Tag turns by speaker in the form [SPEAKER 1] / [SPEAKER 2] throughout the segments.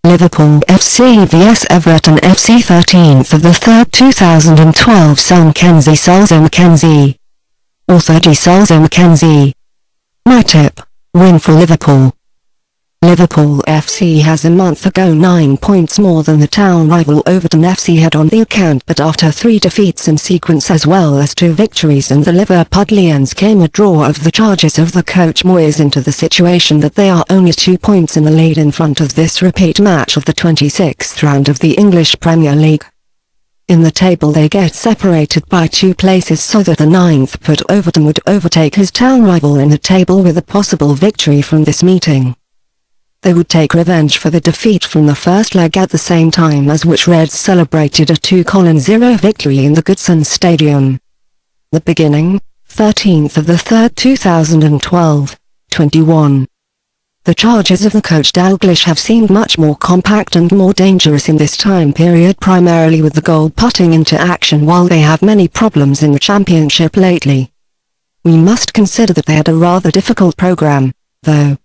[SPEAKER 1] Liverpool FC vs Everton FC 13th of the 3rd 2012 SelMcKenzie Selzer-McKenzie. Author D.Selzer-McKenzie. My tip: win for Liverpool. Liverpool FC has a month ago 9 points more than the town rival Overton FC had on the account, but after 3 defeats in sequence as well as 2 victories and the Liverpudlians came a draw of the charges of the coach Moyes into the situation that they are only 2 points in the lead in front of this repeat match of the 26th round of the English Premier League. In the table they get separated by 2 places so that the 9th put Overton would overtake his town rival in the table with a possible victory from this meeting. They would take revenge for the defeat from the first leg at the same time as which Reds celebrated a 2-0 victory in the Goodson Stadium. The beginning, 13th of the 3rd 2012, 21. The charges of the coach Dalglish have seemed much more compact and more dangerous in this time period, primarily with the goal putting into action, while they have many problems in the championship lately. We must consider that they had a rather difficult programme, though.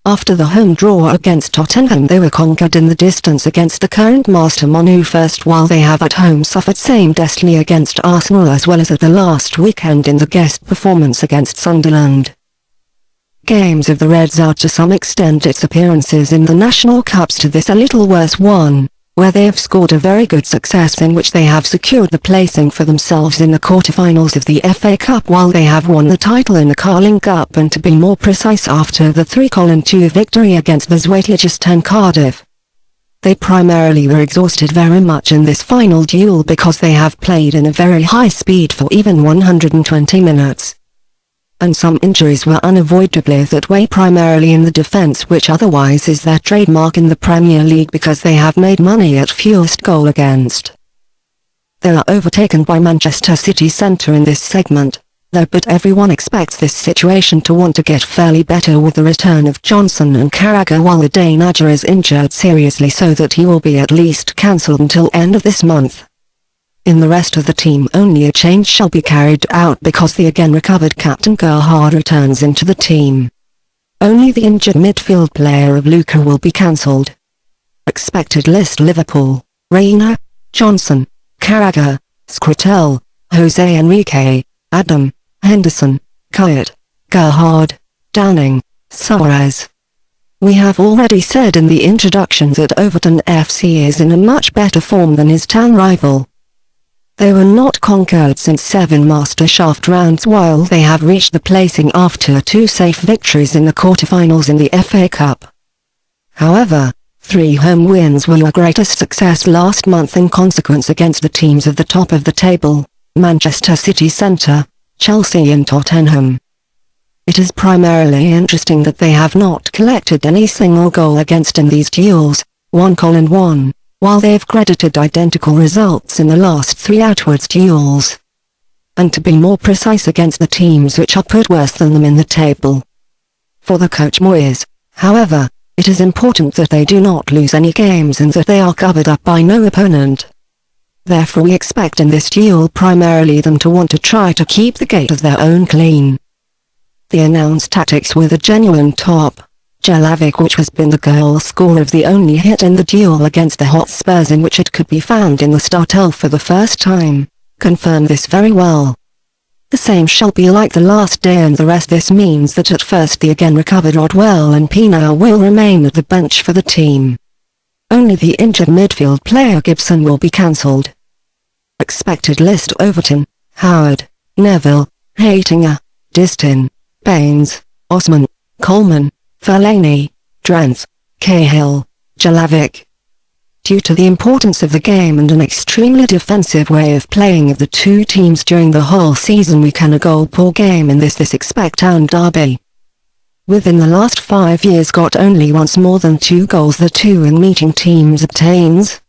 [SPEAKER 1] After the home draw against Tottenham they were conquered in the distance against the current master Manu first, while they have at home suffered same destiny against Arsenal as well as at the last weekend in the guest performance against Sunderland. Games of the Reds are to some extent its appearances in the National Cups to this a little worse one, where they have scored a very good success in which they have secured the placing for themselves in the quarter-finals of the FA Cup, while they have won the title in the Carling Cup, and to be more precise after the 3-2 victory against the Zwartliches and Cardiff. They primarily were exhausted very much in this final duel because they have played in a very high speed for even 120 minutes. And some injuries were unavoidably that way, primarily in the defence, which otherwise is their trademark in the Premier League because they have made money at fewest goal against. They are overtaken by Manchester City centre in this segment, though, but everyone expects this situation to want to get fairly better with the return of Johnson and Carragher, while the Danager is injured seriously so that he will be at least cancelled until end of this month. In the rest of the team only a change shall be carried out because the again recovered captain Gerhard returns into the team. Only the injured midfield player of Luca will be cancelled. Expected list: Liverpool: Reina, Johnson, Carragher, Skrtel, Jose Enrique, Adam, Henderson, Kuyt, Gerhard, Downing, Suarez. We have already said in the introduction that Overton FC is in a much better form than his town rival. They were not conquered since 7 Master Shaft rounds, while they have reached the placing after 2 safe victories in the quarter-finals in the FA Cup. However, 3 home wins were their greatest success last month in consequence against the teams of the top of the table, Manchester City centre, Chelsea and Tottenham. It is primarily interesting that they have not collected any single goal against in these duels, 1-1. While they have credited identical results in the last 3 outwards duels. And to be more precise, against the teams which are put worse than them in the table. For the coach Moyes, however, it is important that they do not lose any games and that they are covered up by no opponent. Therefore we expect in this duel primarily them to want to try to keep the gate of their own clean. The announced tactics were the genuine top. Jelavic, which has been the goal scorer of the only hit in the duel against the Hotspurs in which it could be found in the start for the first time, confirmed this very well. The same shall be like the last day and the rest. This means that at first the again recovered Rodwell and Pina will remain at the bench for the team. Only the injured midfield player Goodson will be cancelled. Expected list: Overton: Howard, Neville, Haitinger, Distin, Baines, Osman, Coleman, Fellaini, Drenthe, Cahill, Jelavic. Due to the importance of the game and an extremely defensive way of playing of the 2 teams during the whole season, we can a goal-poor game in this expect town derby. Within the last 5 years got only once more than 2 goals the 2 in meeting teams obtains.